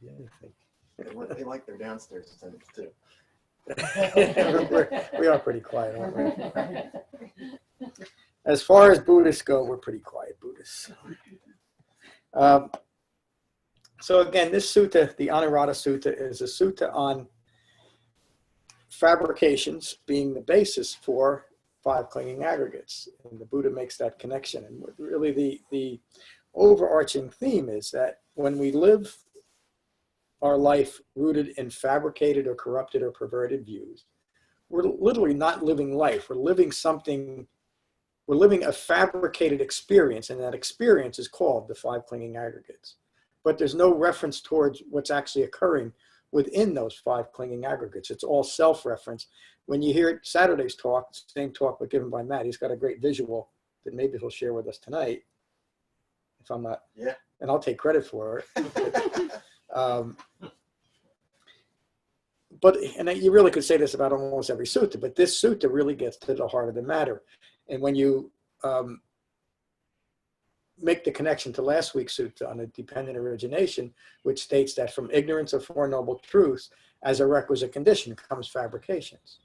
be anything. They like their downstairs attendants too. We are pretty quiet, aren't we? As far as Buddhists go, we're pretty quiet Buddhists. So again, this sutta, the Anuradha Sutta, is a sutta on fabrications being the basis for 5 clinging aggregates. And the Buddha makes that connection. And really the overarching theme is that when we live our life rooted in fabricated or corrupted or perverted views, we're literally not living life. We're living something, we're living a fabricated experience, and that experience is called the 5 clinging aggregates. But there's no reference towards what's actually occurring within those 5 clinging aggregates. It's all self-reference. When you hear Saturday's talk, same talk but given by Matt, he's got a great visual that maybe he'll share with us tonight, if I'm not, Yeah. and I'll take credit for it. But you really could say this about almost every sutta, but this sutta really gets to the heart of the matter. And when you make the connection to last week's sutta on the dependent origination, which states that from ignorance of Four Noble Truths as a requisite condition comes fabrications.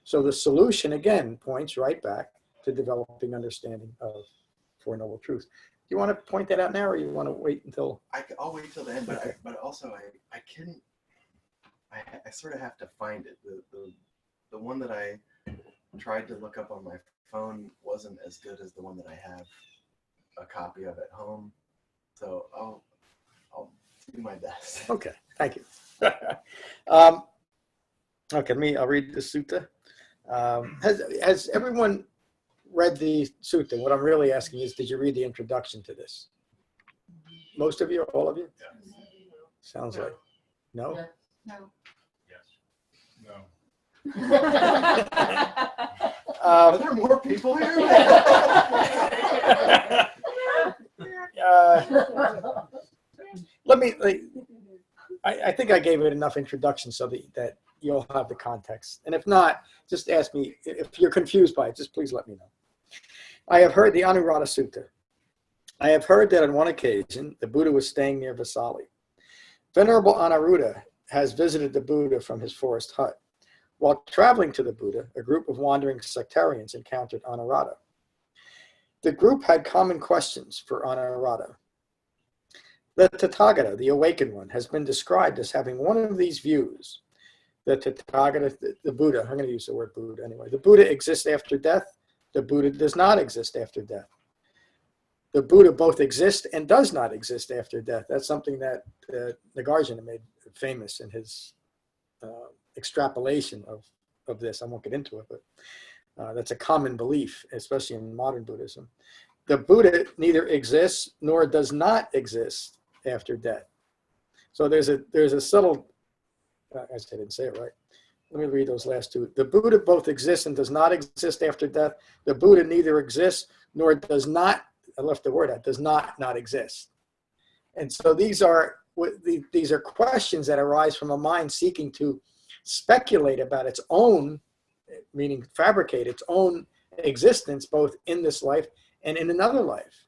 So the solution, again, points right back to developing understanding of Four Noble Truths. Do you want to point that out now, or you want to wait until? I'll wait till the end, Okay. but also I sort of have to find it. The one that I tried to look up on my phone wasn't as good as the one that I have a copy of at home. So I'll do my best. Okay, thank you. Okay, I'll read the sutta. Has everyone read the sutta? What I'm really asking is, did you read the introduction to this? Most of you, all of you? Yeah. Sounds like no. No. Yes. No. Are there more people here? Let me. I think I gave it enough introduction so that you'll have the context. And if not, just ask me. If you're confused by it, just please let me know. I have heard the Anuradha Sutta. I have heard that on one occasion, the Buddha was staying near Vasali. Venerable Anuruddha has visited the Buddha from his forest hut. While traveling to the Buddha, a group of wandering sectarians encountered Anuradha. The group had common questions for Anuradha. The Tathagata, the awakened one, has been described as having one of these views. The Tathagata, the Buddha, I'm going to use the word Buddha anyway. The Buddha exists after death. The Buddha does not exist after death. The Buddha both exists and does not exist after death. That's something that Nagarjuna made famous in his extrapolation of this. I won't get into it, but that's a common belief, especially in modern Buddhism. The Buddha neither exists nor does not exist after death. So there's a subtle, I didn't say it right. Let me read those last two. The Buddha both exists and does not exist after death. The Buddha neither exists nor does not, I left the word out, does not exist. And so these are questions that arise from a mind seeking to speculate about its own, meaning fabricate its own existence, both in this life and in another life.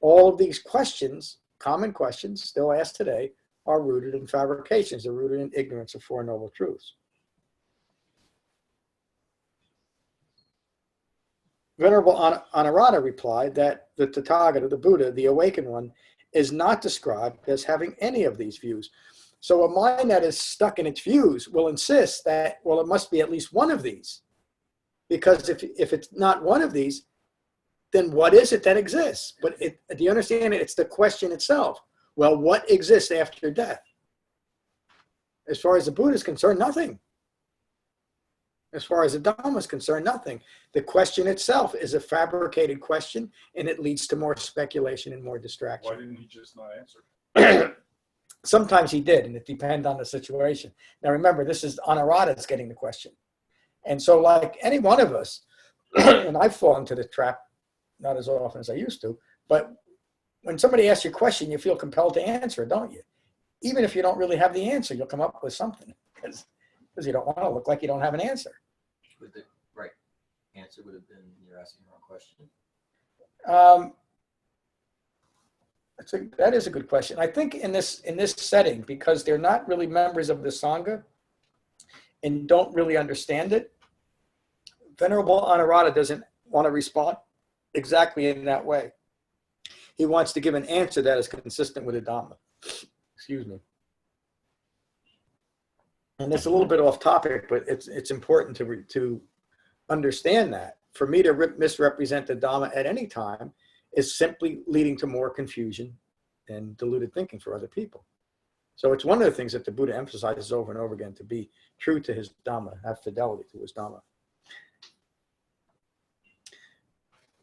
All of these questions, common questions, still asked today, are rooted in fabrications. They're rooted in ignorance of Four Noble Truths. Venerable Anuradha replied that the Tathagata, the Buddha, the awakened one, is not described as having any of these views. So a mind that is stuck in its views will insist that, well, it must be at least one of these. Because if it's not one of these, then what is it that exists? But do you understand it? It's the question itself. Well, what exists after death? As far as the Buddha is concerned, nothing. As far as the Dhamma is concerned, nothing. The question itself is a fabricated question, and it leads to more speculation and more distraction. Why didn't he just not answer? Sometimes he did, and it depends on the situation. Now remember, this is Anuradha that's getting the question. And so like any one of us, and I've fallen into the trap, not as often as I used to, but when somebody asks you a question, you feel compelled to answer it, don't you? Even if you don't really have the answer, you'll come up with something because you don't want to look like you don't have an answer. Would the right answer would have been you're asking the wrong question? That is a good question. I think in this setting, because they're not really members of the sangha and don't really understand it, Venerable Anuradha doesn't want to respond exactly in that way. He wants to give an answer that is consistent with the Dhamma. Excuse me. And it's a little bit off topic, but it's important to understand that. For me to misrepresent the Dhamma at any time is simply leading to more confusion and deluded thinking for other people. So it's one of the things that the Buddha emphasizes over and over again, to be true to his Dhamma, have fidelity to his Dhamma.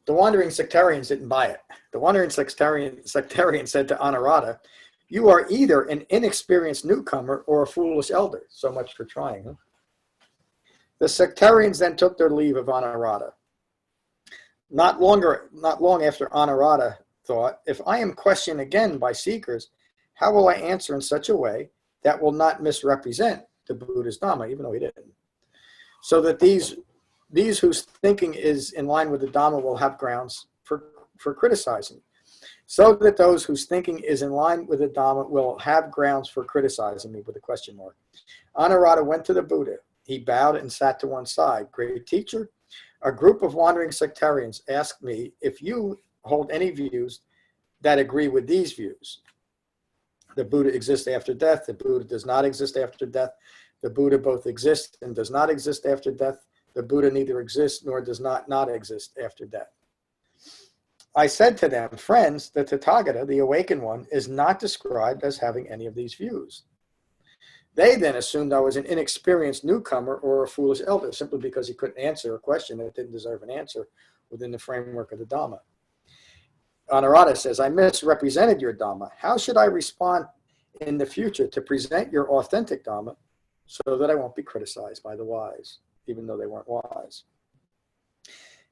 The wandering sectarians didn't buy it. The wandering sectarian said to Anuradha, "You are either an inexperienced newcomer or a foolish elder." So much for trying. Huh? The sectarians then took their leave of Anuradha. Not long after Anuradha thought, "If I am questioned again by seekers, how will I answer in such a way that will not misrepresent the Buddha's Dhamma," even though he didn't. So that these whose thinking is in line with the Dhamma will have grounds for criticizing. So that those whose thinking is in line with the Dhamma will have grounds for criticizing me, with a question mark. Anuradha went to the Buddha. He bowed and sat to one side. "Great teacher, a group of wandering sectarians asked me if you hold any views that agree with these views. The Buddha exists after death. The Buddha does not exist after death. The Buddha both exists and does not exist after death. The Buddha neither exists nor does not exist after death." I said to them, "Friends, the Tathagata, the awakened one, is not described as having any of these views." They then assumed I was an inexperienced newcomer or a foolish elder, simply because he couldn't answer a question that didn't deserve an answer within the framework of the Dhamma. Anuradha says, "I misrepresented your Dhamma. How should I respond in the future to present your authentic Dhamma so that I won't be criticized by the wise, even though they weren't wise?"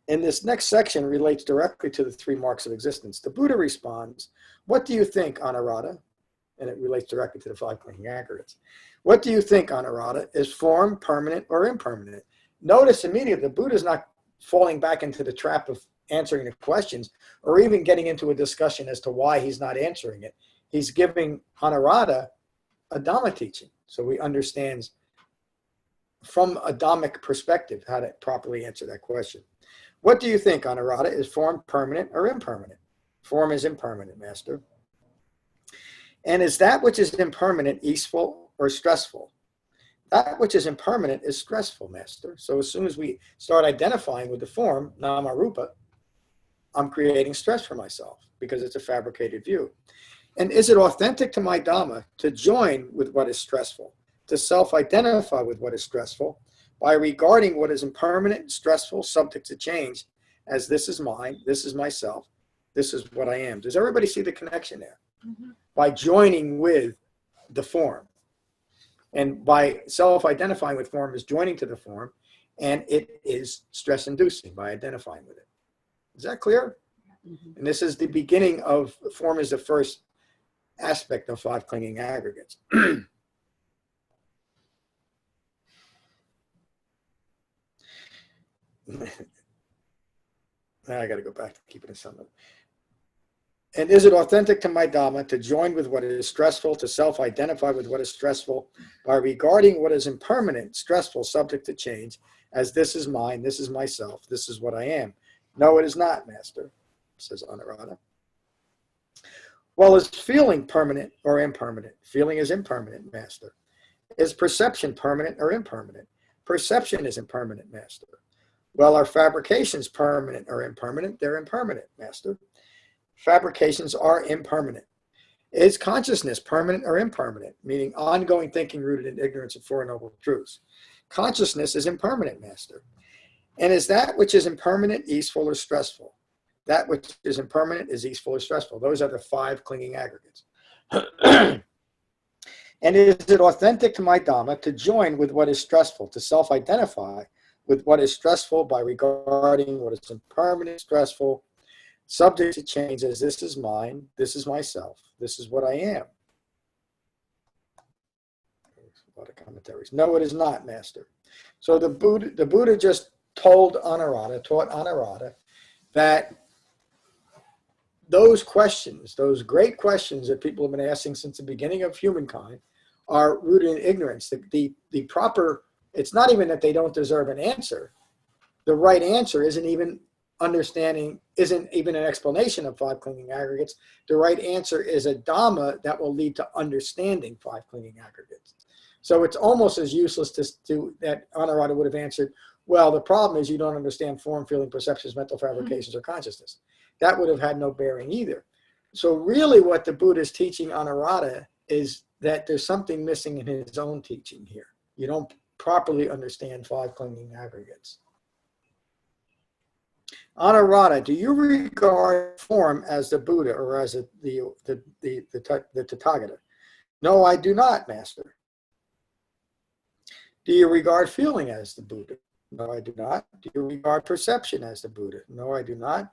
In this next section relates directly to the 3 marks of existence. The Buddha responds, "What do you think, Anuradha?" And it relates directly to the 5 clinging aggregates. "What do you think, Anuradha? Is form permanent or impermanent?" Notice immediately the Buddha is not falling back into the trap of answering the questions or even getting into a discussion as to why he's not answering it. He's giving Anuradha a Dhamma teaching, so he understands from a Dhammic perspective how to properly answer that question. "What do you think, Anuradha? Is form permanent or impermanent?" "Form is impermanent, Master." "And is that which is impermanent easeful or stressful?" "That which is impermanent is stressful, Master." So as soon as we start identifying with the form, nama rupa, I'm creating stress for myself because it's a fabricated view. "And is it authentic to my Dhamma to join with what is stressful, to self-identify with what is stressful, by regarding what is impermanent, stressful, subject to change, as this is mine, this is myself, this is what I am?" Does everybody see the connection there? Mm-hmm. By joining with the form. And by self-identifying with form is joining to the form, and it is stress-inducing by identifying with it. Is that clear? Mm-hmm. And this is the beginning of form is the first aspect of 5 clinging aggregates. Now I got to go back to keeping it simple. "And is it authentic to my Dhamma to join with what is stressful, to self-identify with what is stressful, by regarding what is impermanent, stressful, subject to change, as this is mine, this is myself, this is what I am?" "No, it is not, Master," says Anuradha. "Well, is feeling permanent or impermanent?" "Feeling is impermanent, Master." "Is perception permanent or impermanent?" "Perception is impermanent, Master." "Well, are fabrications permanent or impermanent?" "They're impermanent, Master." "Fabrications are impermanent." "Is consciousness permanent or impermanent?" Meaning ongoing thinking rooted in ignorance of 4 noble truths. "Consciousness is impermanent, Master." "And is that which is impermanent easeful or stressful?" "That which is impermanent is easeful or stressful." Those are the 5 clinging aggregates. "And is it authentic to my Dhamma to join with what is stressful, to self-identify with what is stressful by regarding what is impermanent, stressful, subject to change, as this is mine, this is myself, this is what I am?" A lot of commentaries. "No, it is not, Master." So the Buddha just taught Anuradha that those questions, those great questions that people have been asking since the beginning of humankind, are rooted in ignorance. The proper, it's not even that they don't deserve an answer. The right answer isn't even understanding, isn't even an explanation of five clinging aggregates. The right answer is a Dhamma that will lead to understanding five clinging aggregates. So it's almost as useless to that Anuradha would have answered, well, the problem is you don't understand form, feeling, perceptions, mental fabrications, or consciousness. That would have had no bearing either. So really what the Buddha is teaching Anuradha is that there's something missing in his own teaching here. You don't properly understand five clinging aggregates. Anuradha, do you regard form as the Buddha or as the Tathagata? No, I do not, Master. Do you regard feeling as the Buddha? No, I do not. Do you regard perception as the Buddha? No, I do not.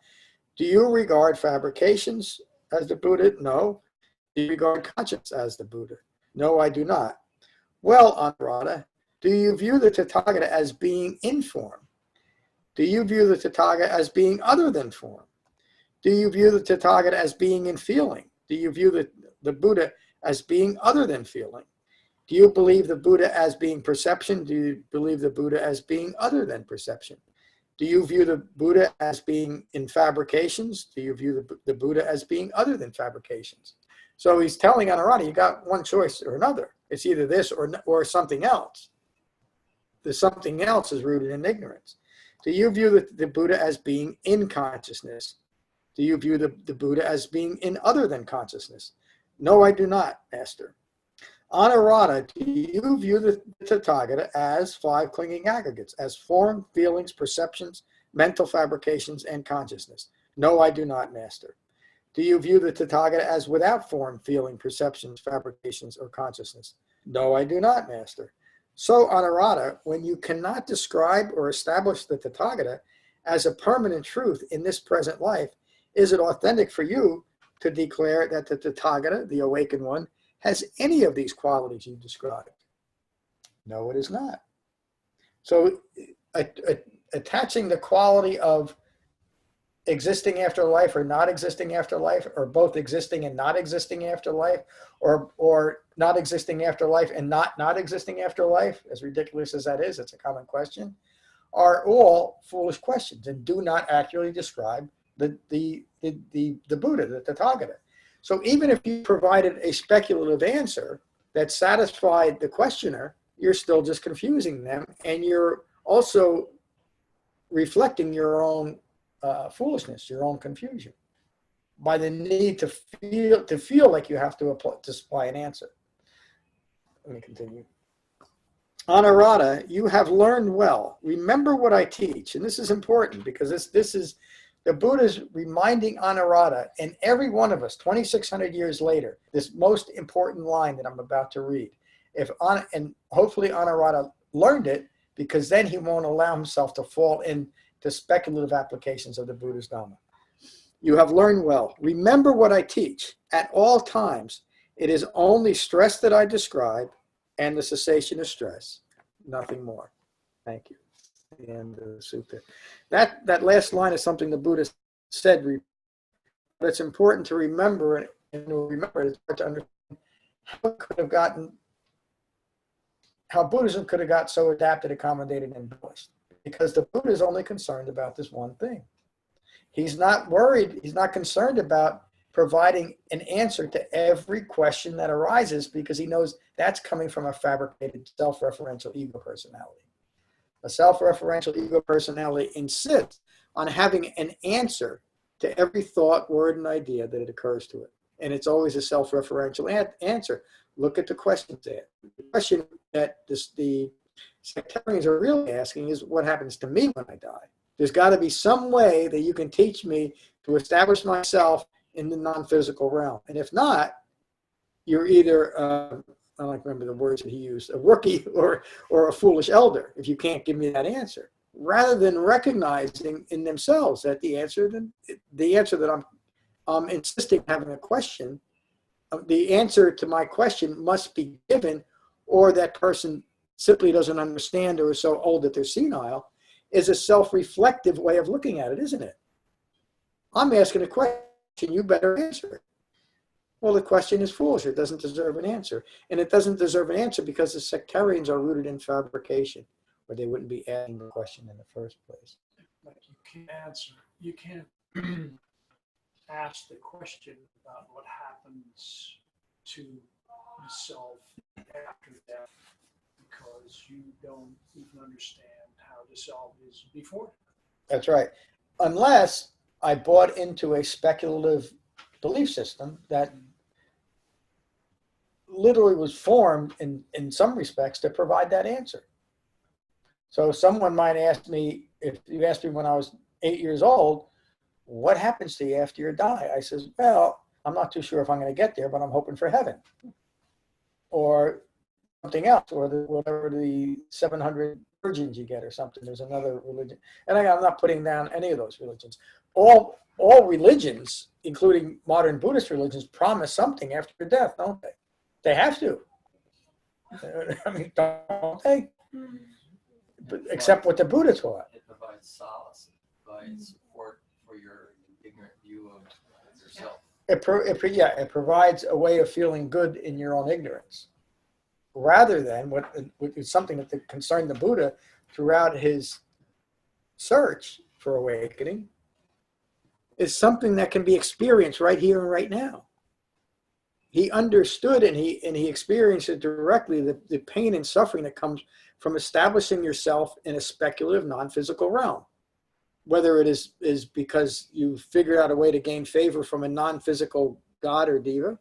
Do you regard fabrications as the Buddha? No. Do you regard conscience as the Buddha? No, I do not. Well, Anuradha, do you view the Tathagata as being in form? Do you view the Tathagata as being other than form? Do you view the Tathagata as being in feeling? Do you view the Buddha as being other than feeling? Do you believe the Buddha as being perception? Do you believe the Buddha as being other than perception? Do you view the Buddha as being in fabrications? Do you view the Buddha as being other than fabrications? So he's telling Anuradha, you got one choice or another. It's either this or something else. The something else is rooted in ignorance. Do you view the Buddha as being in consciousness? Do you view the Buddha as being in other than consciousness? No, I do not, Master. Anuradha, do you view the Tathagata as five clinging aggregates, as form, feelings, perceptions, mental fabrications, and consciousness? No, I do not, Master. Do you view the Tathagata as without form, feeling, perceptions, fabrications, or consciousness? No, I do not, Master. So, Anuradha, when you cannot describe or establish the Tathagata as a permanent truth in this present life, is it authentic for you to declare that the Tathagata, the awakened one, has any of these qualities you described? No, it is not. So attaching the quality of existing after life or not existing after life, or both existing and not existing after life, or not existing after life and not existing after life, as ridiculous as that is, it's a common question, are all foolish questions and do not accurately describe the Buddha, the Tathagata. So even if you provided a speculative answer that satisfied the questioner, you're still just confusing them, and you're also reflecting your own foolishness, your own confusion, by the need to feel like you have to supply an answer. Let me continue. Anuradha, you have learned well. Remember what I teach, and this is important because this is the Buddha's reminding Anuradha, and every one of us, 2,600 years later, this most important line that I'm about to read. And hopefully Anuradha learned it, because then he won't allow himself to fall into speculative applications of the Buddha's Dhamma. You have learned well. Remember what I teach. At all times, it is only stress that I describe and the cessation of stress, nothing more. Thank you. The end of the sutta. That last line is something the Buddha said, but it's important to remember, and remember it's hard to understand how Buddhism could have got so adapted, accommodated, and embellished. Because the Buddha is only concerned about this one thing. He's not worried, he's not concerned about providing an answer to every question that arises, because he knows that's coming from a fabricated self-referential ego personality. A self-referential ego personality insists on having an answer to every thought, word, and idea that it occurs to it. And it's always a self-referential answer. Look at the questions there. The question that the sectarians are really asking is, what happens to me when I die? There's got to be some way that you can teach me to establish myself in the non-physical realm. And if not, you're either I don't remember the words that he used, a rookie or a foolish elder, if you can't give me that answer. Rather than recognizing in themselves that the answer that I'm insisting having a question, the answer to my question must be given, or that person simply doesn't understand or is so old that they're senile, is a self-reflective way of looking at it, isn't it? I'm asking a question. question, you better answer it. Well, the question is foolish. It doesn't deserve an answer. And it doesn't deserve an answer because the sectarians are rooted in fabrication, or they wouldn't be asking the question in the first place. Like you can't answer, you can't ask the question about what happens to the self after death because you don't even understand how the self is before. That's right. Unless I bought into a speculative belief system that literally was formed in some respects to provide that answer. So someone might ask me, if you asked me when I was 8 years old, what happens to you after you die? I says, well, I'm not too sure if I'm going to get there, but I'm hoping for heaven. Or something else, or whatever the 700 virgins you get or something. There's another religion. And I'm not putting down any of those religions. All religions, including modern Buddhist religions, promise something after death, don't they? They have to. I mean, don't they? But, except what the Buddha taught. It provides solace. It provides support for your ignorant view of yourself. It provides a way of feeling good in your own ignorance, rather than what is something that concerned the Buddha throughout his search for awakening, is something that can be experienced right here and right now. He understood and he experienced it directly, the pain and suffering that comes from establishing yourself in a speculative, non-physical realm. Whether it is because you figured out a way to gain favor from a non-physical god or diva,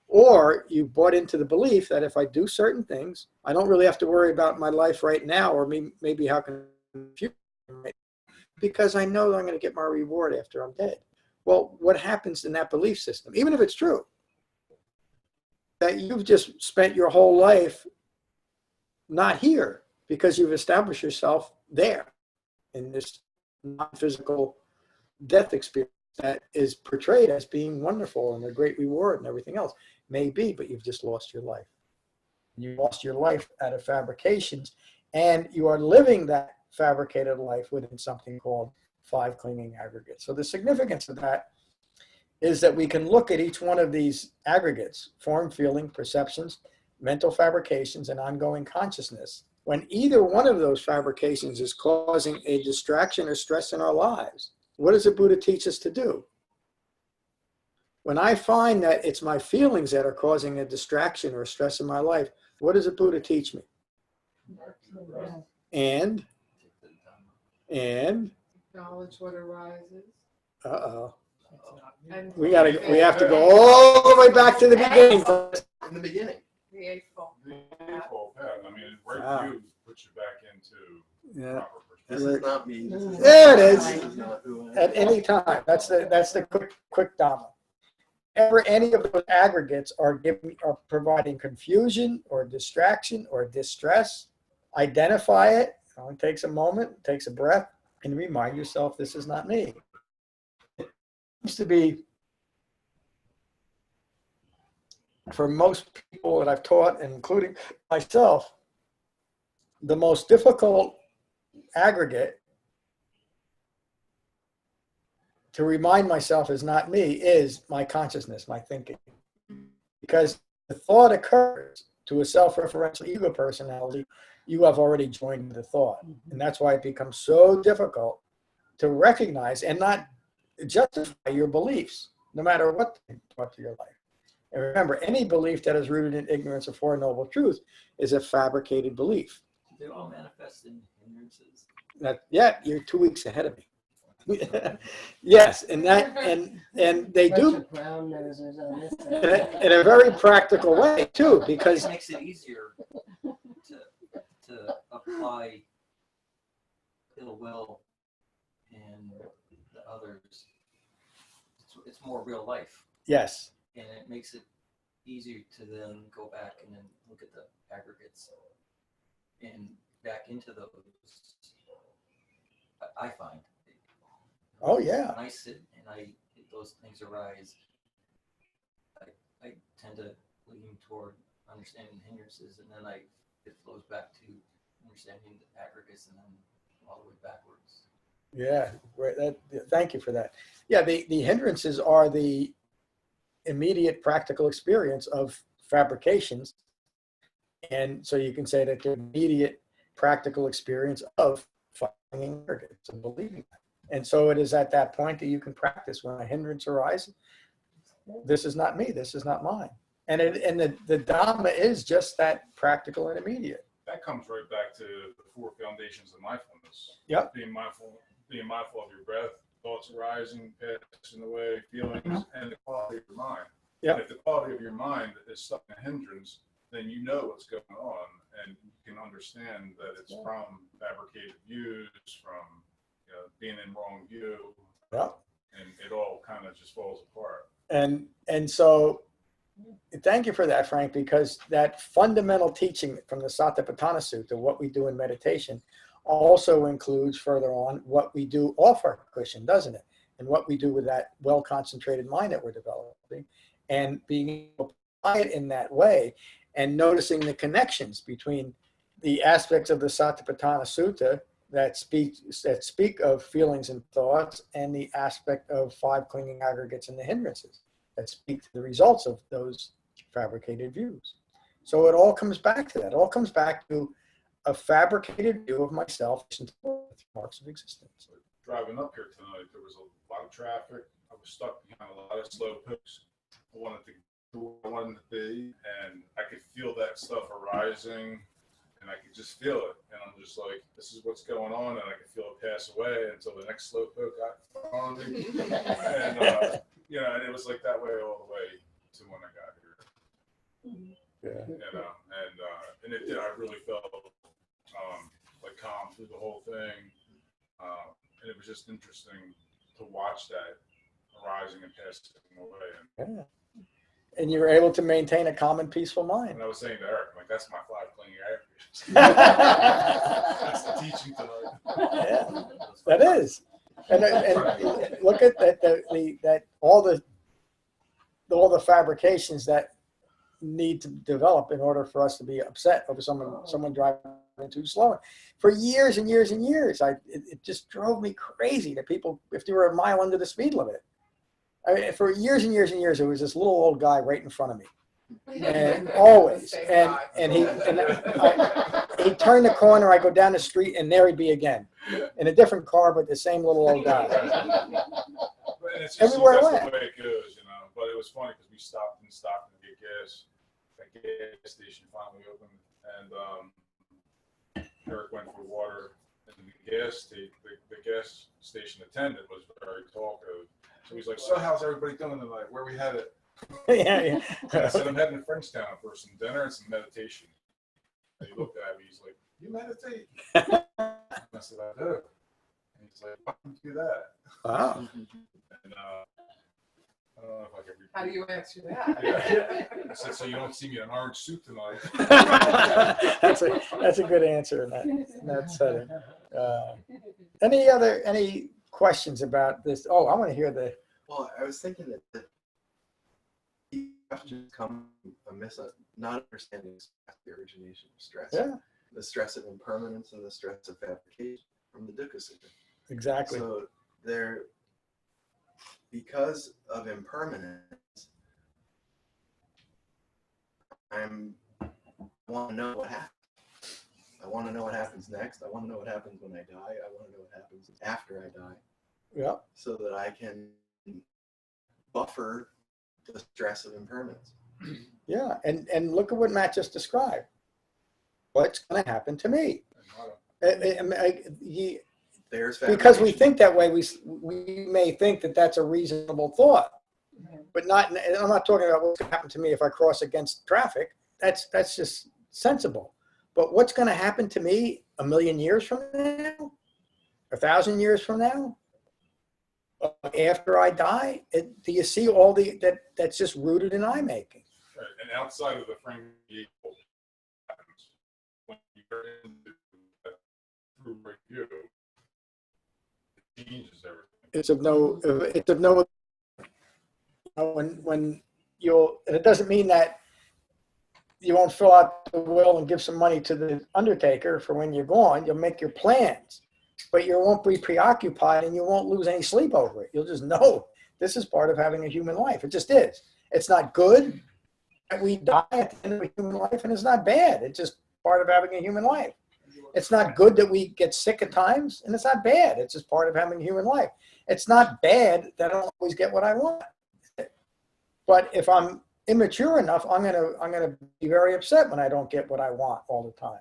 or you bought into the belief that if I do certain things, I don't really have to worry about my life right now, or maybe how can future, because I know that I'm going to get my reward after I'm dead. Well, what happens in that belief system, even if it's true, that you've just spent your whole life not here because you've established yourself there in this non-physical death experience that is portrayed as being wonderful and a great reward and everything else. Maybe, but you've just lost your life. You lost your life out of fabrications, and you are living that fabricated life within something called 5 clinging aggregates. So the significance of that is that we can look at each one of these aggregates, form, feeling, perceptions, mental fabrications, and ongoing consciousness. When either one of those fabrications is causing a distraction or stress in our lives, what does the Buddha teach us to do? When I find that it's my feelings that are causing a distraction or stress in my life, what does the Buddha teach me? And Acknowledge what arises. uh-oh. And We have to go all the way back to the beginning. In the beginning. the eightfold. The eightfold path. I mean, where Wow. do you put you back into Yeah. proper This perspective? is not me. This is There it is. This is not who I am. At any time. That's the quick Dhamma. Any of those aggregates are providing confusion or distraction or distress. Identify it. It only takes a moment, takes a breath, and remind yourself this is not me. It seems to be, for most people that I've taught, and including myself, the most difficult aggregate to remind myself is not me, is my consciousness, my thinking. Because the thought occurs to a self-referential ego personality, you have already joined the thought. And that's why it becomes so difficult to recognize and not justify your beliefs, no matter what they brought to your life. And remember, any belief that is rooted in ignorance of Four Noble Truths is a fabricated belief. They all manifest in hindrances. Yeah, you're 2 weeks ahead of me. Yes, and they do Brown noses on this in a very practical way too, because It makes it easier to apply ill will and the others. It's more real life, yes, and it makes it easier to then go back and then look at the aggregates and back into those. I find. oh yeah, When I sit and those things arise, I tend to lean toward understanding hindrances, and then it flows back to understanding the aggregates, and then all the way backwards. Yeah, right. Thank you for that. Yeah, the hindrances are the immediate practical experience of fabrications. And so you can say that the immediate practical experience of finding aggregates and believing that. And so it is at that point that you can practice when a hindrance arises. This is not me. This is not mine. And the Dhamma is just that practical and immediate. That comes right back to the 4 foundations of mindfulness. Yep. Being mindful of your breath, thoughts arising, passing away, feelings, and the quality of your mind. Yep. And if the quality of your mind is stuck in a hindrance, then you know what's going on, and you can understand that it's from fabricated views, from being in wrong view, Yep. and it all kind of just falls apart. And so thank you for that, Frank, because that fundamental teaching from the Satipatthana Sutta, what we do in meditation, also includes further on what we do off our cushion, doesn't it? And what we do with that well-concentrated mind that we're developing, and being able to apply it in that way, and noticing the connections between the aspects of the Satipatthana Sutta that speak of feelings and thoughts, and the aspect of 5 clinging aggregates and the hindrances that speak to the results of those fabricated views. So it all comes back to that. It all comes back to a fabricated view of myself and marks of existence. Driving up here tonight, there was a lot of traffic. I was stuck behind a lot of slow pokes. I wanted to go where I wanted to be, and I could feel that stuff arising, and I could just feel it. And I'm just like, this is what's going on, and I could feel it pass away until the next slow poke got on me. And and it was like that way all the way to when I got here. Yeah. And it did. I really felt like calm through the whole thing, and it was just interesting to watch that arising and passing away. Yeah. And you were able to maintain a calm and peaceful mind. And I was saying to Eric, like, that's my 5 clinging aggregates. That's the teaching tonight. Yeah, that is. And look at that all the fabrications that need to develop in order for us to be upset over someone driving too slow. For years and years and years, it just drove me crazy that people, if they were a mile under the speed limit. I mean, for years and years and years, there was this little old guy right in front of me, and always, and he turned the corner. I go down the street, and there he'd be again, in a different car, but the same little old guy. But it's just, Everywhere I that's went. the way it goes, But it was funny because we stopped and to get gas. That gas station finally opened, and Eric went for water, and the gas station attendant was very talkative. So he's like, "So how's everybody doing tonight? Where we headed?" Yeah. And I said, "I'm heading to Frenchtown for some dinner and some meditation." And he looked at me. He's like, "You meditate?" I said, "I do." And he's like, "Why do you do that?" Wow. And I don't know if I can repeat. How do you answer that? Yeah. I said, "So you don't see me in an orange suit tonight?" That's a good answer in that setting. Any questions about this? Oh, I want to hear the. Well, I was thinking that the questions come from not understanding the origination of stress. Yeah, The stress of impermanence and the stress of fabrication from the Dukkha Sutta. exactly. So because of impermanence, I want to know what happens. I want to know what happens next. I want to know what happens when I die. I want to know what happens after I die, Yeah. so that I can buffer the stress of impermanence. Yeah, and look at what Matt just described. What's going to happen to me? There's Because we fabrication. think that way, we may think that that's a reasonable thought, but not. And I'm not talking about what's going to happen to me if I cross against traffic. That's just sensible. But what's going to happen to me 1,000,000 years from now, 1,000 years from now, after I die? Do you see all that's just rooted in I making? Right. And outside of the frame of the equal happens when you're into that through review, it changes everything. It's of no. When you'll, and it doesn't mean that you won't fill out the will and give some money to the undertaker for when you're gone. You'll make your plans, but you won't be preoccupied and you won't lose any sleep over it. You'll just know this is part of having a human life. It just is. It's not good that we die at the end of a human life, and it's not bad. It's just part of having a human life. It's not good that we get sick at times, and it's not bad. It's just part of having a human life. It's not bad that I don't always get what I want. But if I'm immature enough, I'm gonna be very upset when I don't get what I want all the time.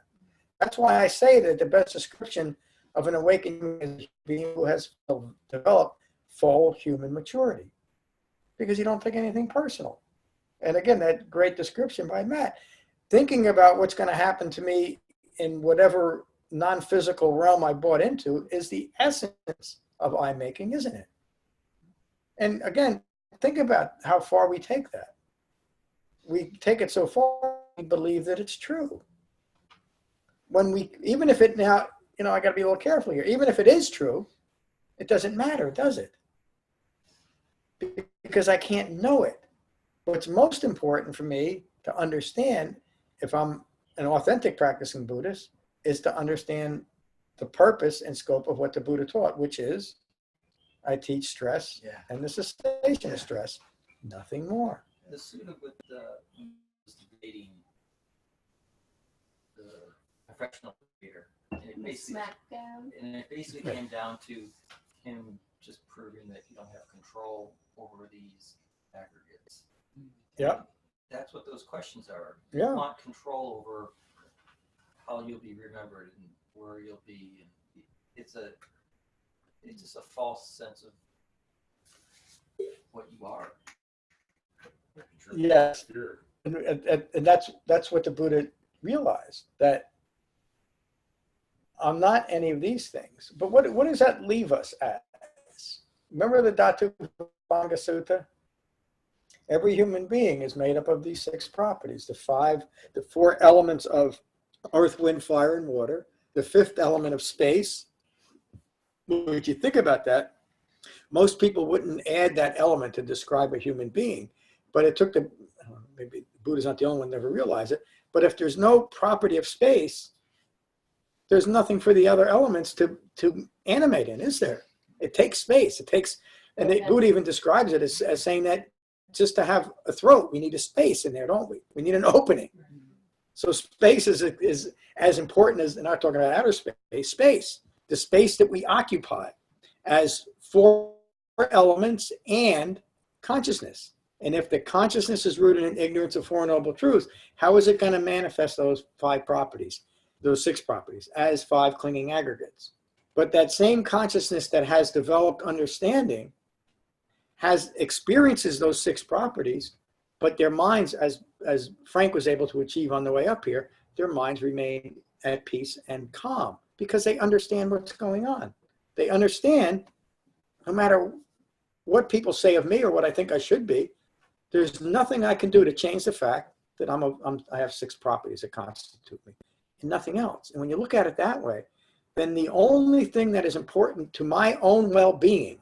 That's why I say that the best description of an awakened is a being who has developed full human maturity, because you don't take anything personal. And again, that great description by Matt, thinking about what's going to happen to me in whatever non-physical realm I bought into is the essence of I-making, isn't it? And again, think about how far we take that. We take it so far, we believe that it's true. When we, even if it now, I got to be a little careful here. Even if it is true, it doesn't matter, does it? Because I can't know it. What's most important for me to understand, if I'm an authentic practicing Buddhist, is to understand the purpose and scope of what the Buddha taught, which is I teach stress and the cessation of stress, nothing more. The sutta with was debating the professional creator, and it basically came down to him just proving that you don't have control over these aggregates. Yeah. And that's what those questions are. Yeah. You want control over how you'll be remembered and where you'll be. And it's just a false sense of what you are. Yes. And that's what the Buddha realized, that I'm not any of these things. But what does that leave us as? Remember the Dhamma Sutta? Every human being is made up of these 6 properties, the 4 elements of earth, wind, fire, and water, the 5th element of space. When you think about that, most people wouldn't add that element to describe a human being, but it took maybe Buddha's not the only one that never realized it, but if there's no property of space, there's nothing for the other elements to animate in, is there? It takes space. And Buddha even describes it as saying that just to have a throat, we need a space in there, don't we? We need an opening. So space is as important as, and I'm not talking about outer space, the space that we occupy as 4 elements and consciousness. And if the consciousness is rooted in ignorance of 4 noble truths, how is it going to manifest those 5 properties, those 6 properties, as 5 clinging aggregates? But that same consciousness that has developed understanding experiences those 6 properties, but their minds, as Frank was able to achieve on the way up here, their minds remain at peace and calm because they understand what's going on. They understand, no matter what people say of me or what I think I should be, there's nothing I can do to change the fact that I have 6 properties that constitute me, and nothing else. And when you look at it that way, then the only thing that is important to my own well-being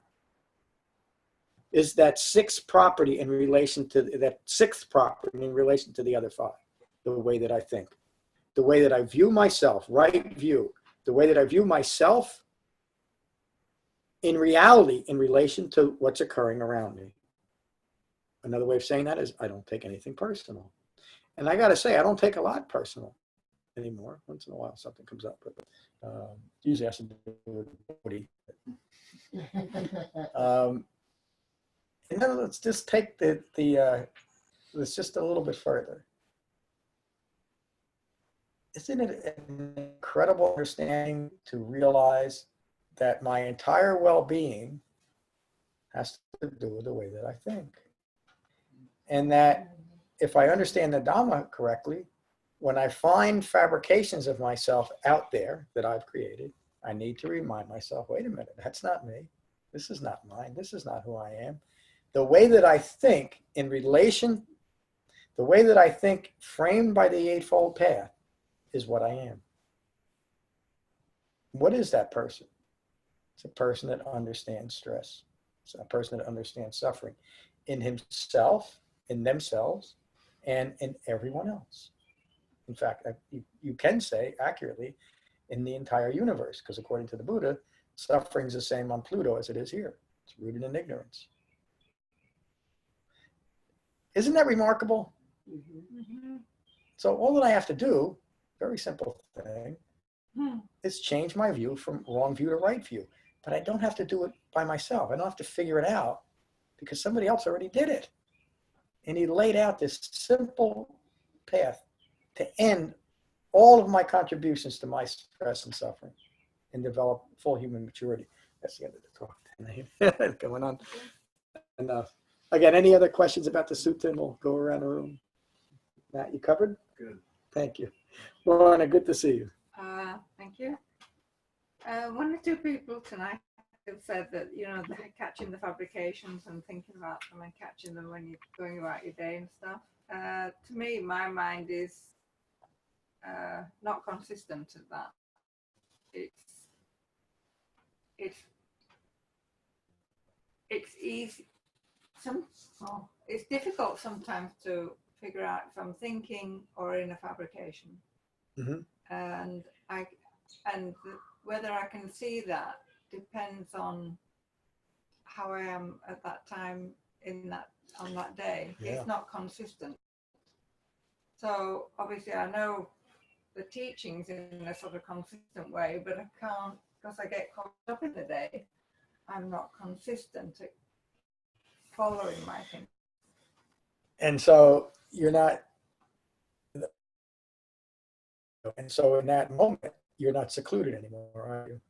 is that 6th property in relation to that 6th property in relation to the other 5. The way that I think, the way that I view myself, right view, the way that I view myself in reality in relation to what's occurring around me. Another way of saying that is I don't take anything personal. And I got to say, I don't take a lot personal anymore. Once in a while something comes up, but usually has to do with body. And then let's just take let's just a little bit further. Isn't it an incredible understanding to realize that my entire well-being has to do with the way that I think? And that if I understand the Dhamma correctly, when I find fabrications of myself out there that I've created, I need to remind myself, wait a minute, that's not me. This is not mine. This is not who I am. The way that I think in relation, the way that I think framed by the Eightfold Path is what I am. What is that person? It's a person that understands stress. It's a person that understands suffering in himself, in themselves, and in everyone else. In fact, you can say accurately, in the entire universe, because according to the Buddha, suffering is the same on Pluto as it is here. It's rooted in ignorance. Isn't that remarkable? So all that I have to do, very simple thing, is change my view from wrong view to right view. But I don't have to do it by myself. I don't have to figure it out because somebody else already did it. And he laid out this simple path to end all of my contributions to my stress and suffering and develop full human maturity. That's the end of the talk. Going on enough. Again, any other questions about the sutta? And we'll go around the room. Matt, you covered? Good. Thank you. Lorna, good to see you. Thank you. One or two people tonight have said that, you know, they're catching the fabrications and thinking about them and catching them when you're going about your day and stuff. To me, my mind is not consistent at that. It's easy. It's difficult sometimes to figure out if I'm thinking or in a fabrication. And whether I can see that depends on how I am at that time on that day. Yeah. It's not consistent. So obviously I know the teachings in a sort of consistent way, but I can't, because I get caught up in the day, I'm not consistent at following my thinking. And so you're not, and so in that moment, you're not secluded anymore, are you?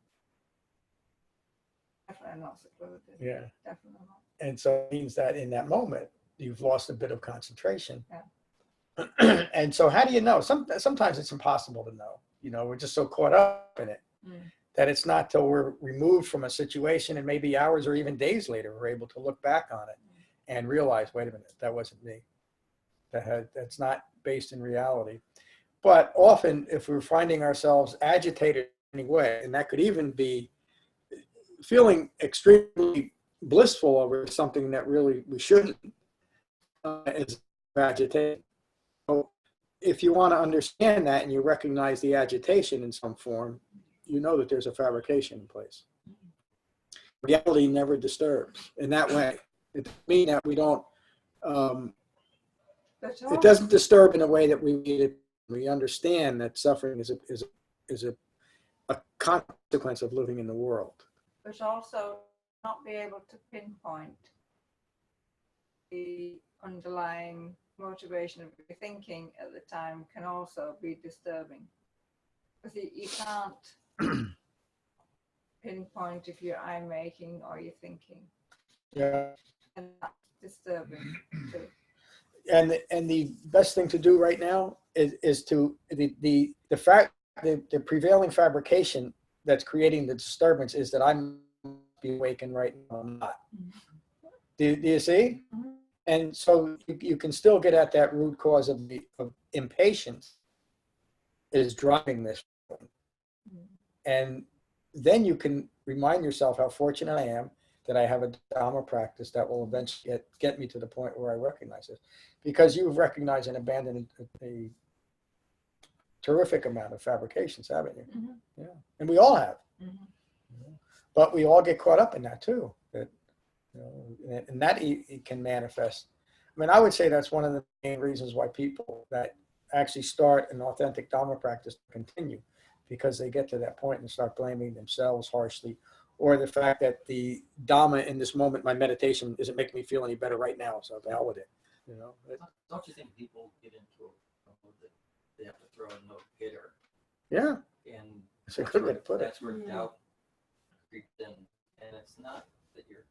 Definitely not secluded. Yeah. Definitely not. And so it means that in that moment, you've lost a bit of concentration. Yeah. And so how do you know? Sometimes it's impossible to know. You know, we're just so caught up in it that it's not till we're removed from a situation and maybe hours or even days later, we're able to look back on it and realize, wait a minute, that wasn't me. That's not based in reality. But often if we're finding ourselves agitated in any way, and that could even be feeling extremely blissful over something that really we shouldn't, is agitation. So if you want to understand that and you recognize the agitation in some form, you know that there's a fabrication in place. Reality never disturbs in that way. It doesn't mean that we don't, it doesn't disturb in a way that we understand that suffering is a consequence of living in the world. But also not be able to pinpoint the underlying motivation of your thinking at the time can also be disturbing. Because you can't pinpoint if you're I'm making or you're thinking. Yeah. And that's disturbing too. And the best thing to do right now is to the prevailing fabrication that's creating the disturbance is that I'm be awakened right now. I'm not. Do you see? And so you can still get at that root cause of impatience is driving this. And then you can remind yourself how fortunate I am that I have a Dhamma practice that will eventually get me to the point where I recognize it. Because you've recognized and abandoned a terrific amount of fabrications, haven't you? Yeah. And we all have. But we all get caught up in that too. That, you know, and that it can manifest. I mean, I would say that's one of the main reasons why people that actually start an authentic Dhamma practice continue, because they get to that point and start blaming themselves harshly, or the fact that the Dhamma in this moment, my meditation, isn't making me feel any better right now, so the hell with it. You know. Don't you think people get into a mode that they have to throw a no hitter? Yeah. And That's a good way to put it. That's where doubt creeps in, and it's not that you're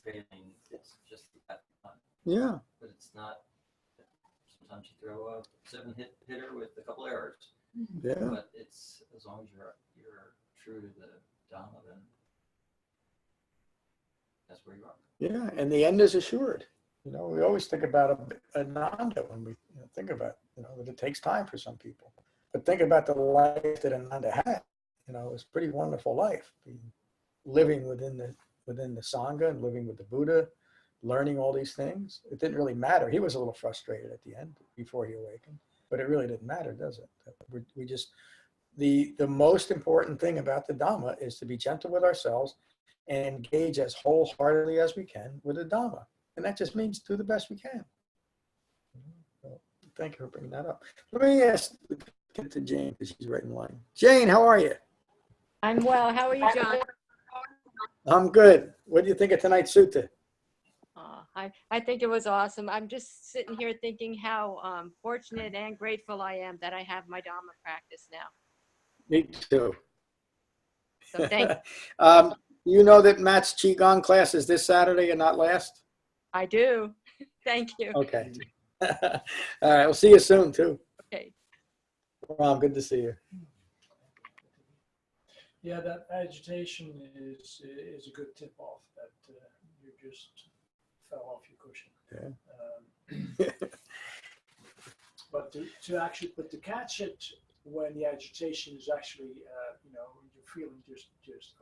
failing; it's just that time. Yeah. But it's not. Sometimes you throw a 7-hit hitter with a couple errors. Yeah. But it's as long as you're true to the Dhamma, then that's where you are. Yeah, and the end is assured. You know, we always think about Ananda when we think about, that it takes time for some people. But think about the life that Ananda had. You know, it was a pretty wonderful life. Living within the Sangha and living with the Buddha, learning all these things. It didn't really matter. He was a little frustrated at the end before he awakened. But it really didn't matter, does it? We just the most important thing about the Dhamma is to be gentle with ourselves and engage as wholeheartedly as we can with the Dhamma. And that just means do the best we can. Well, thank you for bringing that up. Let me get to Jane because she's right in line. Jane, how are you? I'm well. How are you, John? I'm good. What do you think of tonight's sutta? I think it was awesome. I'm just sitting here thinking how fortunate and grateful I am that I have my Dhamma practice now. Me too. So thank you. You know that Matt's Qigong class is this Saturday and not last? I do. Thank you. Okay. All right. We'll see you soon too. Okay. Ron, good to see you. Yeah, that agitation is a good tip off that you just fell off your cushion. Yeah. But to catch it when the agitation is actually, you're feeling just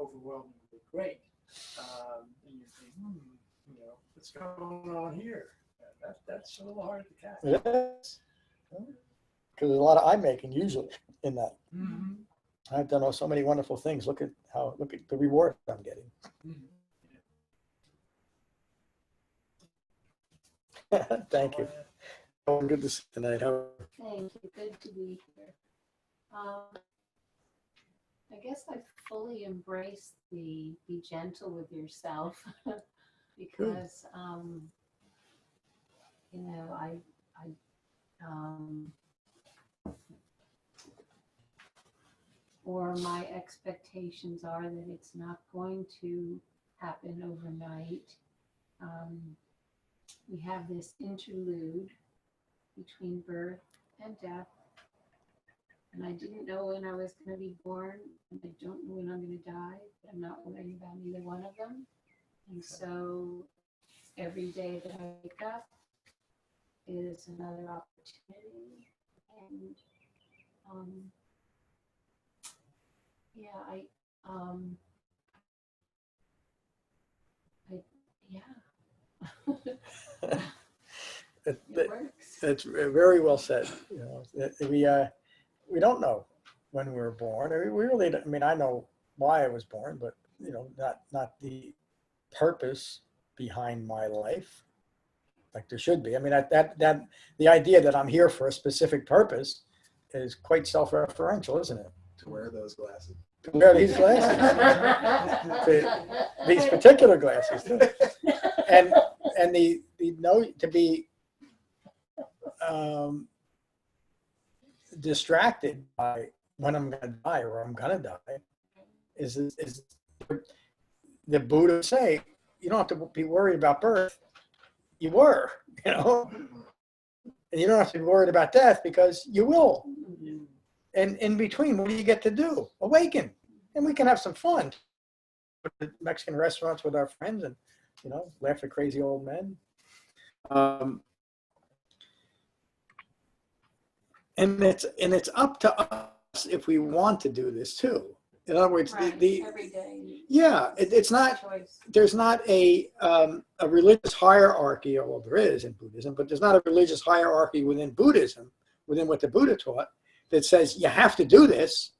overwhelmingly great, and you think, what's going on here? That's a little hard to catch. Yes. Because there's a lot of eye making usually in that. Mm-hmm. I've done so many wonderful things. Look at the reward I'm getting. Mm-hmm. Thank you. Oh, good to see you tonight. Thank you. Good to be here. I guess I fully embrace the be gentle with yourself because or my expectations are that it's not going to happen overnight. We have this interlude between birth and death. And I didn't know when I was going to be born, and I don't know when I'm going to die, but I'm not worrying about either one of them. And so every day that I wake up is another opportunity. And It works. It's very well said. We don't know when we were born. We really don't. I mean, I know why I was born, but not the purpose behind my life, like there should be. I mean, that the idea that I'm here for a specific purpose is quite self-referential, isn't it? To wear those glasses. To wear these glasses, these particular glasses, too. and the to be distracted by when I'm going to die or I'm going to die is the Buddha say, you don't have to be worried about birth. You were, and you don't have to be worried about death because you will. And in between, what do you get to do? Awaken. And we can have some fun. Go to Mexican restaurants with our friends and, laugh at crazy old men. And it's up to us if we want to do this too. In other words, right. Every day. Yeah, it's not. Choice. There's not a religious hierarchy. Well, there is in Buddhism, but there's not a religious hierarchy within Buddhism, within what the Buddha taught, that says you have to do this.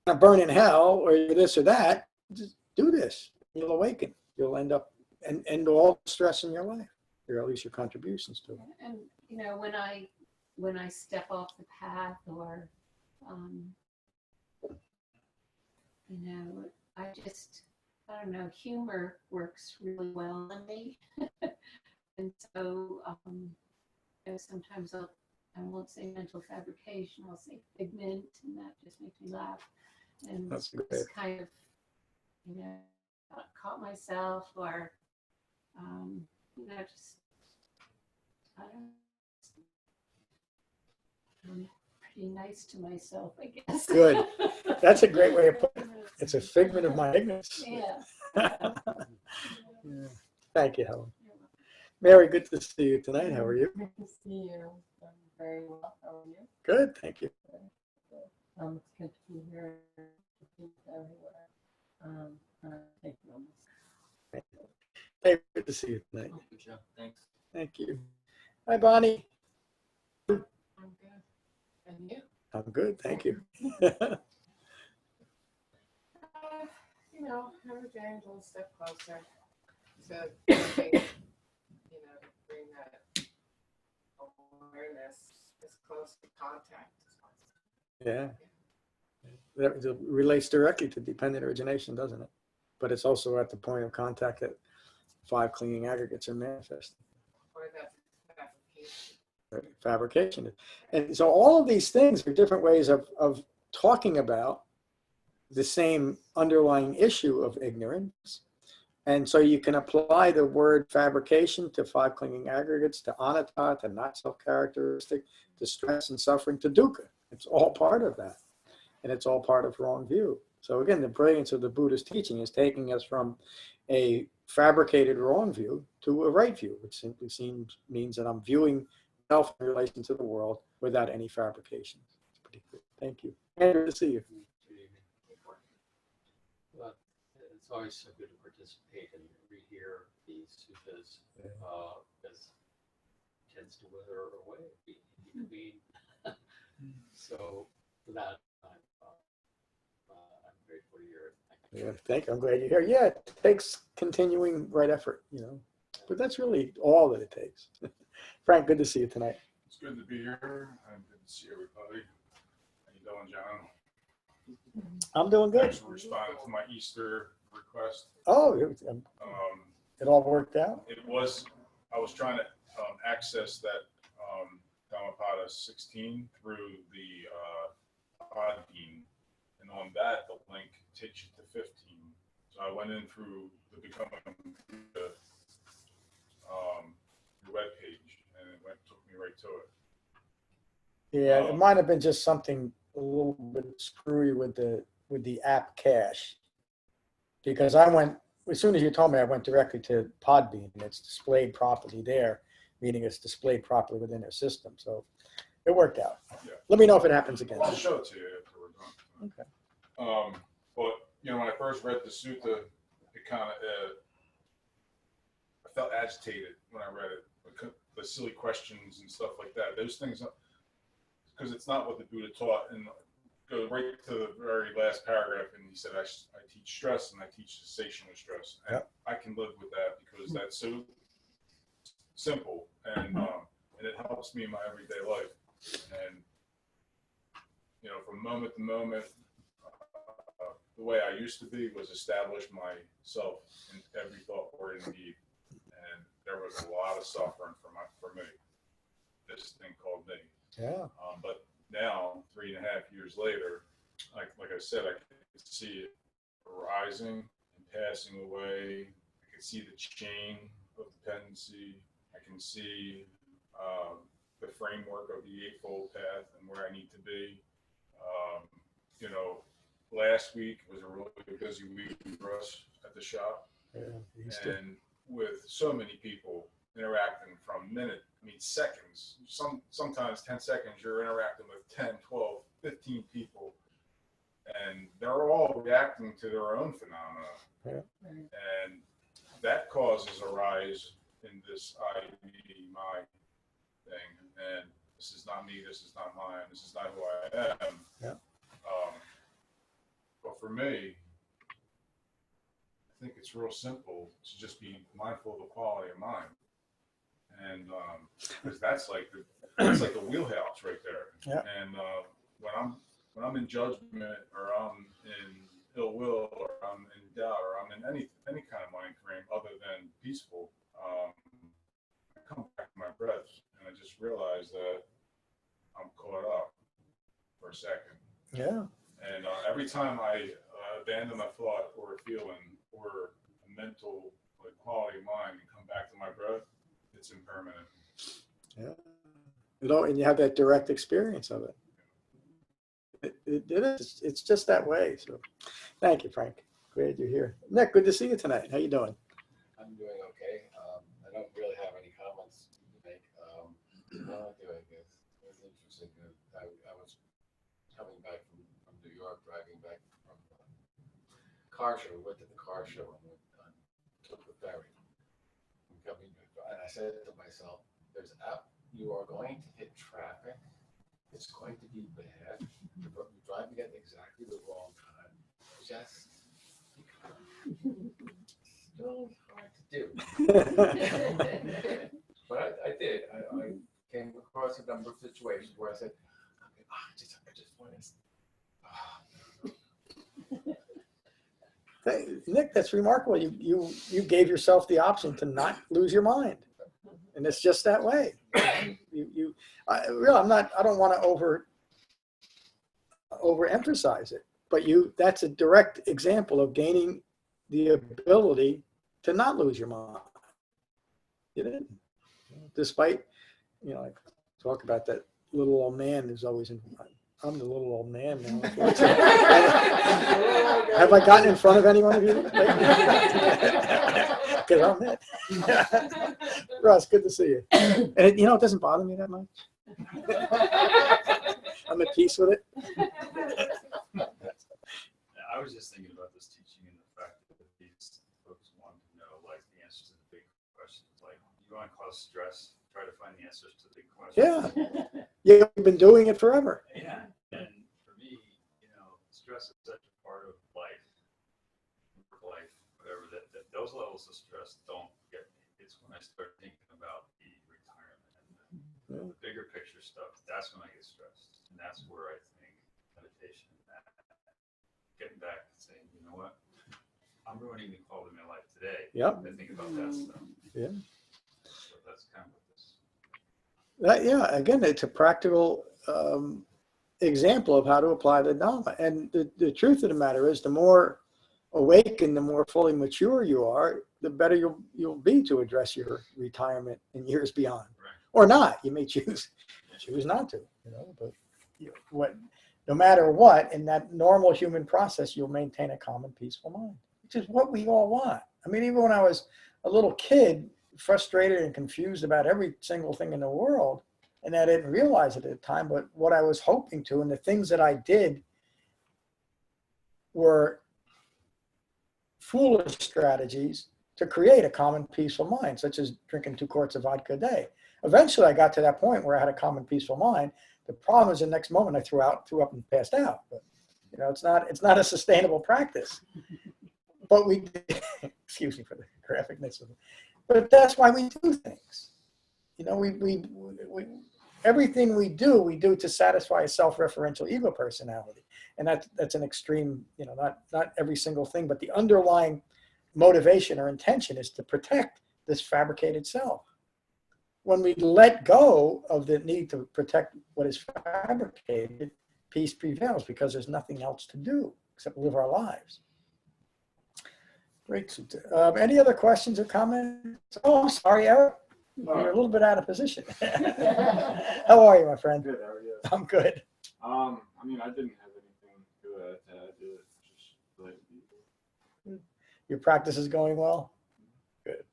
You're gonna burn in hell, or you're this or that. Just do this. You'll awaken. You'll end up and end all the stress in your life, or at least your contributions to it. And when I step off the path, or I don't know, humor works really well on me. And so sometimes I won't say mental fabrication, I'll say figment, and that just makes me laugh. And That's great. just kind of, caught myself, or, just, I don't know. I'm pretty nice to myself, I guess. Good. That's a great way of putting it. It's a figment of my ignorance. Yeah. Yeah. Thank you, Helen. Mary, good to see you tonight. How are you? Good to see you. I'm very well. How are you? Good, thank you. It's good to be here. Everywhere. Thank you. Hey, good to see you tonight. Oh, good job. Thanks. Thank you. Hi, Bonnie. I'm good. And you? I'm good, thank you. You know, every day a little step closer to bring, you know, to bring that awareness as close to contact as possible. Yeah. That relates directly to dependent origination, doesn't it? But it's also at the point of contact that 5 clinging aggregates are manifested. Or that fabrication. Fabrication. And so all of these things are different ways of talking about the same underlying issue of ignorance. And so you can apply the word fabrication to 5 clinging aggregates, to anatta, to not self-characteristic, to stress and suffering, to dukkha. It's all part of that. And it's all part of wrong view. So again, the brilliance of the Buddha's teaching is taking us from a fabricated wrong view to a right view, which simply means that I'm viewing self in relation to the world without any fabrications. It's pretty good. Thank you. Andrew, good to see you. Well, it's always so good to participate and rehear these suttas because it tends to wither away in between. So for that, I'm grateful you're here. Yeah, thank you. I'm glad you're here. Yeah, it takes continuing right effort, you know, but that's really all that it takes. Frank, good to see you tonight. It's good to be here. And good to see everybody. How you doing, John? I'm doing good. Thanks for responding to my Easter request. Oh, it all worked out? It was, I was trying to access that Dhammapada 16 through the Podbean, and on that the link takes you to 15. So I went in through the Becoming the web page, and it took me right to it. Yeah, it might have been just something a little bit screwy with the app cache, because I went, as soon as you told me, I went directly to Podbean, and it's displayed properly there, meaning it's displayed properly within their system. So it worked out. Yeah. Let me know if it happens again. I'll show it to you after we're done. Okay. But you know, when I first read the sutta, it kind of I felt agitated when I read it. The silly questions and stuff like that. Those things, because it's not what the Buddha taught. And go right to the very last paragraph, and he said, I teach stress and I teach cessation of stress. And Yep. I can live with that because that's so simple, and it helps me in my everyday life. And you know, from moment to moment, the way I used to be was establish myself in every thought, word, and deed. And there was a lot of suffering for me, this thing called me. Yeah. But now, 3.5 years later, like I said, I can see it arising and passing away. I can see the chain of dependency. I can see the framework of the Eightfold Path and where I need to be. You know, last week was a really busy week for us at the shop. Yeah, and with so many people interacting from seconds, sometimes 10 seconds, you're interacting with 10, 12, 15 people, and they're all reacting to their own phenomena. Yeah. And that causes a rise in this I, me, my thing. And this is not me, this is not mine, this is not who I am. Yeah. But for me, I think it's real simple to just be mindful of the quality of mind. And because that's like the wheelhouse right there. Yeah. And when I'm in judgment, or I'm in ill will, or I'm in doubt, or I'm in any kind of mind frame other than peaceful, I come back to my breath, and I just realize that I'm caught up for a second. Yeah. And every time I abandon a thought or a feeling or a mental quality of mind and come back to my breath, it's impermanent. Yeah. And you have that direct experience of it. It is. It's just that way. So thank you, Frank. Glad you're here. Nick, good to see you tonight. How you doing? I'm doing okay. I don't really have any comments to make. What I'm doing is interesting. I was coming back from New York, driving back from the car show. We went to the car show and took the ferry. And I said to myself, you are going to hit traffic it's going to be bad. You're driving at exactly the wrong time. Just still hard to do. But I did. I came across a number of situations where I said, I just want to. Nick, that's remarkable. You gave yourself the option to not lose your mind, and it's just that way. I don't want to overemphasize it, but that's a direct example of gaining the ability to not lose your mind. You didn't, despite, I talk about that little old man who's always in. I'm the little old man now. Have I gotten in front of any one of you? Because I'm it. Russ, good to see you. And it doesn't bother me that much. I'm at peace with it. I was just thinking about this teaching and the fact that these folks want to know like the answers to the big questions. Like, you want to cause stress, try to find the answers to the big questions. Yeah. You've been doing it forever. Yeah. And for me, stress is such a part of life, whatever, that those levels of stress don't get me. It's when I start thinking about the retirement and the bigger picture stuff, that's when I get stressed. And that's where I think meditation, getting back and saying, you know what, I'm ruining the quality of my life today. Yep. I think about that stuff. Yeah. So that's kind of what this. Again, it's a practical example of how to apply the Dhamma. And the truth of the matter is, the more awakened, the more fully mature you are, the better you'll be to address your retirement in years beyond. Right. Or not. You may choose not to. But no matter what, in that normal human process, you'll maintain a calm and peaceful mind, which is what we all want. I mean, even when I was a little kid, frustrated and confused about every single thing in the world, and I didn't realize it at the time, but what I was hoping to, and the things that I did were foolish strategies to create a calm and peaceful mind, such as drinking 2 quarts of vodka a day. Eventually, I got to that point where I had a calm and peaceful mind. The problem is the next moment I threw up and passed out. But it's not a sustainable practice. But we, excuse me for the graphicness of it. But that's why we do things. Everything we do to satisfy a self-referential ego personality. And that's an extreme, not every single thing, but the underlying motivation or intention is to protect this fabricated self. When we let go of the need to protect what is fabricated, peace prevails because there's nothing else to do except live our lives. Great. Any other questions or comments? Oh, I'm sorry, Eric. You're a little bit out of position. How are you, my friend? Good. How are you? I'm good. I didn't have anything to add to it. Just like Your practice is going well? Good.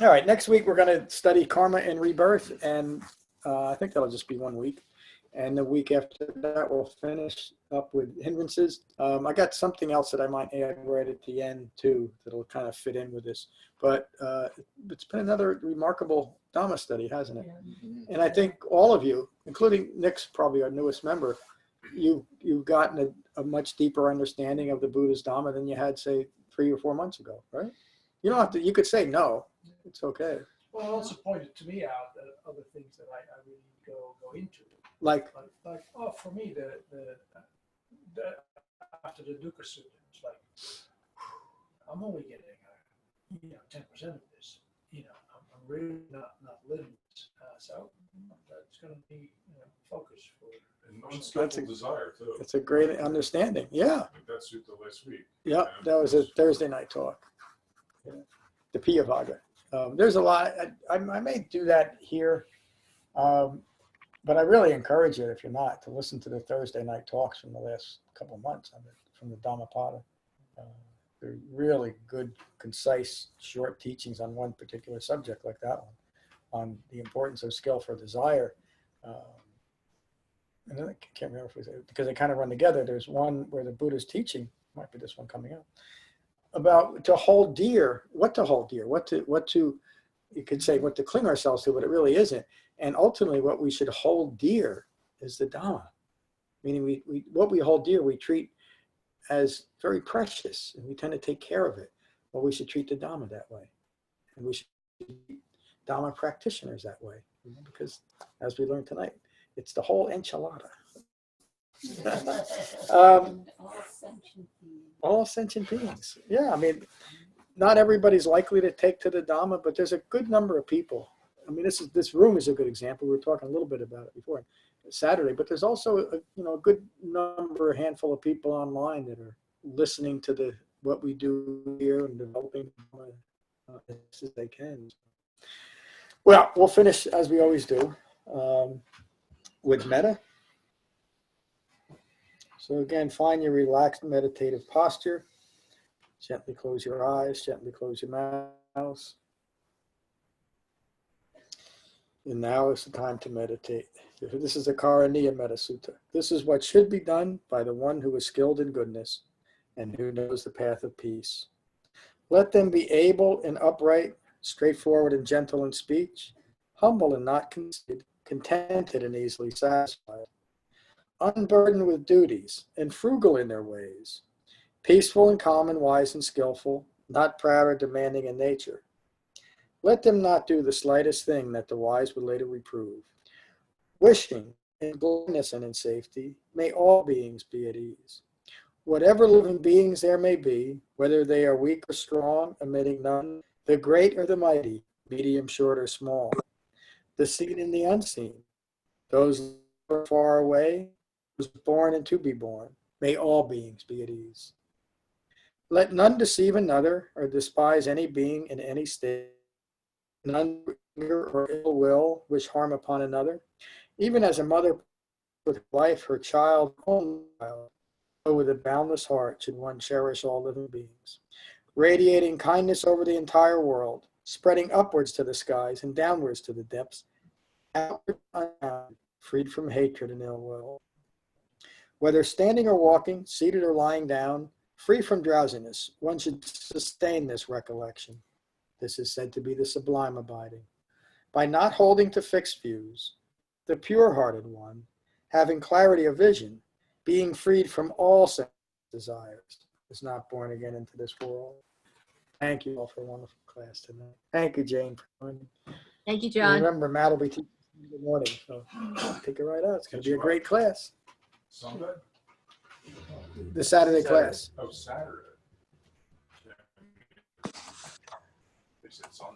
All right, next week we're going to study karma and rebirth, and I think that'll just be 1 week. And the week after that, we'll finish up with hindrances. I got something else that I might add right at the end, too, that'll kind of fit in with this. But it's been another remarkable Dhamma study, hasn't it? And I think all of you, including Nick's probably our newest member, you've gotten a much deeper understanding of the Buddha's Dhamma than you had, say, 3 or 4 months ago, right? You don't have to, you could say no. It's okay. Well, it also pointed to me out that other things that I really go into. Like for me, the after the Dukkha Sutta, it's like, I'm only getting 10% of this. I'm really not living this. So that's going to be focus for. And unskillful desire too. It's a great understanding. Yeah. That sutta last week. Yeah, that was a Thursday night talk. Yeah. The Piyavaga. There's a lot. I may do that here. But I really encourage you, if you're not, to listen to the Thursday night talks from the last couple of months from the Dhammapada. They're really good, concise, short teachings on one particular subject like that one, on the importance of skill for desire. And then I can't remember if it was, because they kind of run together. There's one where the Buddha's teaching, might be this one coming up, about to hold dear, what to hold dear, what to you could say what to cling ourselves to, but it really isn't. And ultimately what we should hold dear is the Dhamma. Meaning what we hold dear, we treat as very precious, and we tend to take care of it. Well, we should treat the Dhamma that way. And we should treat Dhamma practitioners that way. Because as we learned tonight, it's the whole enchilada. All sentient beings. Yeah, I mean, not everybody's likely to take to the Dhamma, but there's a good number of people. I mean, this room is a good example. We were talking a little bit about it before Saturday, but there's also a good number, a handful of people online that are listening to what we do here and developing as best as they can. Well, we'll finish as we always do with metta. So again, find your relaxed meditative posture. Gently close your eyes, gently close your mouth. And now is the time to meditate. This is the Karaniya Metta Sutta. This is what should be done by the one who is skilled in goodness and who knows the path of peace. Let them be able and upright, straightforward and gentle in speech, humble and not conceited, contented and easily satisfied, unburdened with duties, and frugal in their ways, peaceful and calm and wise and skillful, not proud or demanding in nature. Let them not do the slightest thing that the wise would later reprove. Wishing in gladness and in safety, may all beings be at ease. Whatever living beings there may be, whether they are weak or strong, omitting none, the great or the mighty, medium, short, or small, the seen and the unseen, those far away, those born and to be born, may all beings be at ease. Let none deceive another or despise any being in any state. None anger or ill will wish harm upon another, even as a mother with wife, her child, own child, so with a boundless heart should one cherish all living beings, radiating kindness over the entire world, spreading upwards to the skies and downwards to the depths, outward and down, freed from hatred and ill will. Whether standing or walking, seated or lying down, free from drowsiness, one should sustain this recollection. This is said to be the sublime abiding. By not holding to fixed views, the pure-hearted one, having clarity of vision, being freed from all sense desires, is not born again into this world. Thank you all for a wonderful class tonight. Thank you, Jane, for joining. Thank you, And John. remember, Matt will be teaching in the morning, so take it right out. It's going to be a great class. Sunday? The Saturday class. Oh, Saturday. They said Sunday.